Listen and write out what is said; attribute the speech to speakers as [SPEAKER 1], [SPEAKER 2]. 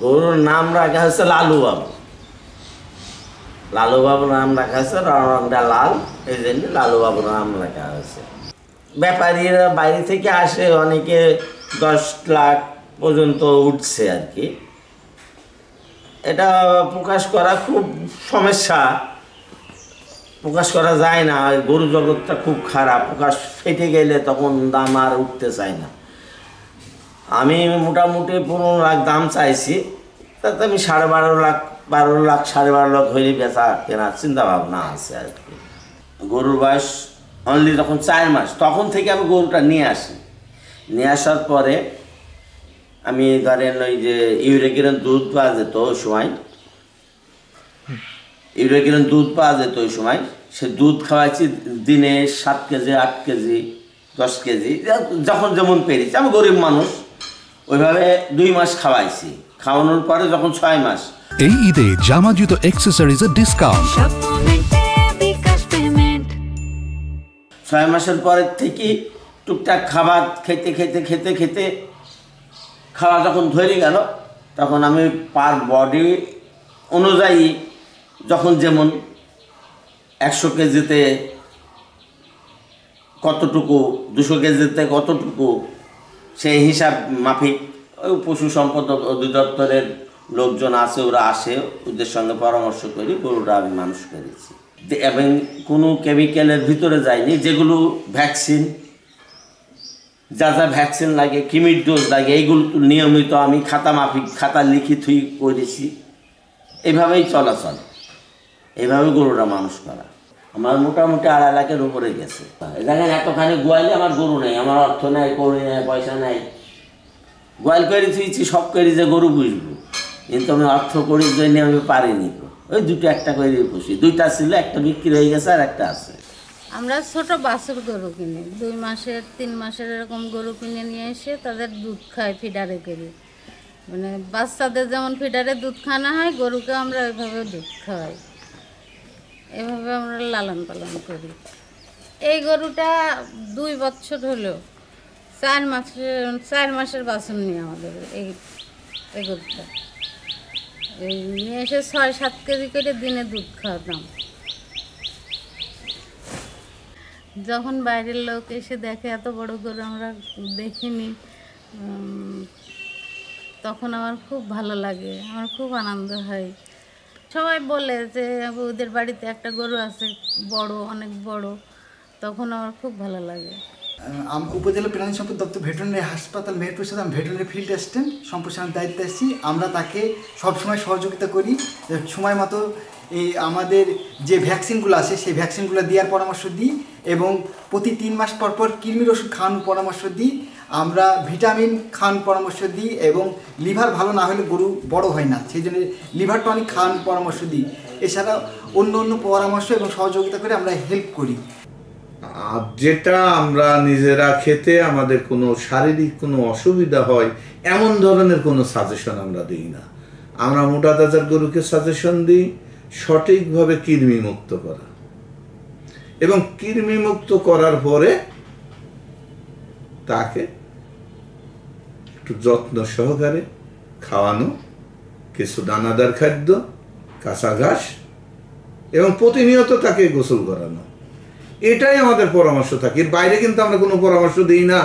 [SPEAKER 1] গরুর নাম রাখা হয়েছে লালু বাবু। লালু বাবুর নাম রাখা হয়েছে, রংটা লাল, এই জন্য লালু বাবুর নাম রাখা হয়েছে। ব্যাপারীরা বাইরে থেকে আসে, অনেকে 10 লাখ পর্যন্ত উঠছে আর কি। এটা প্রকাশ করা খুব সমস্যা, প্রকাশ করা যায় না। গরু জগৎটা খুব খারাপ, প্রকাশ ফেটে গেলে তখন দাম আর উঠতে চায় না। আমি মোটামুটি 15 লাখ দাম চাইছি, তাতে আমি 12.5 লাখ 12 লাখ 12.5 লাখ হয়ে বেচা কেনার চিন্তা ভাবনা আছে আর কি। গরুর বয়স অনলি যখন 4 মাস, তখন থেকে আমি গরুটা নিয়ে আসি। নিয়ে আসার পরে আমি ধরেন ওই যে ইউরেকিনের দুধ পাওয়া যেত ওই সময়, ইউরেকিনের দুধ পাওয়া যেত ওই সময়, সে দুধ খাওয়াইছি দিনে 7 কেজি 8 কেজি 10 কেজি, যখন যেমন পেরেছি। আমি গরিব মানুষ, ওইভাবে 2 মাস খাওয়াইছি। খাওয়ানোর পরে যখন 6 মাস,
[SPEAKER 2] এই ঈদে জামা জুতো অ্যাক্সেসরিজের ডিসকাউন্ট।
[SPEAKER 1] 6 মাসের পরের থেকে টুকটাক খাবার খেতে খেতে খেতে খেতে খাওয়া যখন ধরে গেল, তখন আমি পার বডি অনুযায়ী যখন যেমন 100 কেজিতে কতটুকু, 200 কেজিতে কতটুকু, সেই হিসাব মাফিক ওই পশু সম্পদ অধিদপ্তরের লোকজন আছে, ওরা আসে, ওদের সঙ্গে পরামর্শ করি গরুটা আমি মানুষ করেছি। এবং কোনো কেমিক্যালের ভিতরে যায়নি। যেগুলো ভ্যাকসিন, যা যা ভ্যাকসিন লাগে, কিমির ডোজ লাগে, এইগুলো তো নিয়মিত আমি খাতা মাফিক খাতা লিখিতই করেছি। এইভাবেই চলাচল, এইভাবে গরুটা মানুষ করা। আমার মোটামুটি 2.5 লাখের উপরে গেছে। দেখেন এতখানি গোয়ালে আমার গরু নেই, আমার অর্থ নেই, করি নেই, পয়সা নেই। গোয়াল করে থুইছি সব করি যে গরু পুষবো, কিন্তু আমি অর্থ করির জন্য আমি পারিনি। ওই 2টা একটা করে পুষি, 2টা ছিল, একটা বিক্রি হয়ে গেছে আর একটা আছে।
[SPEAKER 3] আমরা ছোট বাছুর গরু কিনি, 2 মাসের 3 মাসের এরকম গরু কিনে নিয়ে এসে তাদের দুধ খাই, ফিডারে করি। মানে বাচ্চাদের যেমন ফিডারে দুধ খাওয়ানো হয়, গরুকে আমরা ওইভাবে দুধ খাওয়াই। এভাবে আমরা লালন পালন করি। এই গরুটা 2 বছর হলো, 4 মাসের বাছুর নিয়ে আমাদের এই গরুটা এই নিয়ে এসে 6-7 কেজি করে দিনে দুধ খাওয়াতাম। যখন বাইরের লোক এসে দেখে এত বড় গরু আমরা দেখিনি, তখন আমার খুব ভালো লাগে, আমার খুব আনন্দ হয়। সবাই বলে যে ওদের বাড়িতে একটা গরু আছে, বড়, অনেক বড়, তখন আমার খুব ভালো লাগে।
[SPEAKER 4] উপজেলা প্রাণী সম্পদ দপ্তর ভেটেরিনারি হাসপাতাল মেহেরপুর সাথে আমি ভেটেরিনারি ফিল্ড অ্যাসিস্ট্যান্ট সম্প্রসারণের দায়িত্বে আছি। আমরা তাকে সবসময় সহযোগিতা করি, সময় মতো এই আমাদের যে ভ্যাকসিনগুলো আছে সেই ভ্যাকসিনগুলো দেওয়ার পরামর্শ দিই, এবং প্রতি 3 মাস পর পর কৃমির ওষুধ খাওয়ানোর পরামর্শ দিই। আমরা ভিটামিন খাওয়ানোর পরামর্শ দিই, এবং লিভার ভালো না হলে গরু বড় হয় না, সেই জন্য লিভার টনিক খাওয়ানোর পরামর্শ দিই। এছাড়া অন্য অন্য পরামর্শ এবং সহযোগিতা করে আমরা হেল্প করি।
[SPEAKER 5] যেটা আমরা নিজেরা খেতে আমাদের কোনো শারীরিক কোনো অসুবিধা হয় এমন ধরনের কোনো সাজেশন আমরা দিই না। আমরা মোটা তাজার গরুকে সাজেশন দিই সঠিকভাবে কৃমিমুক্ত করা, এবং কৃমিমুক্ত করার পরে তাকে একটু যত্ন সহকারে খাওয়ানো, কিছু দানাদার খাদ্য, কাঁচা ঘাস, এবং প্রতিনিয়ত তাকে গোসল করানো, এটাই আমাদের পরামর্শ থাকে। এর বাইরে কিন্তু আমরা কোনো পরামর্শ দিই না।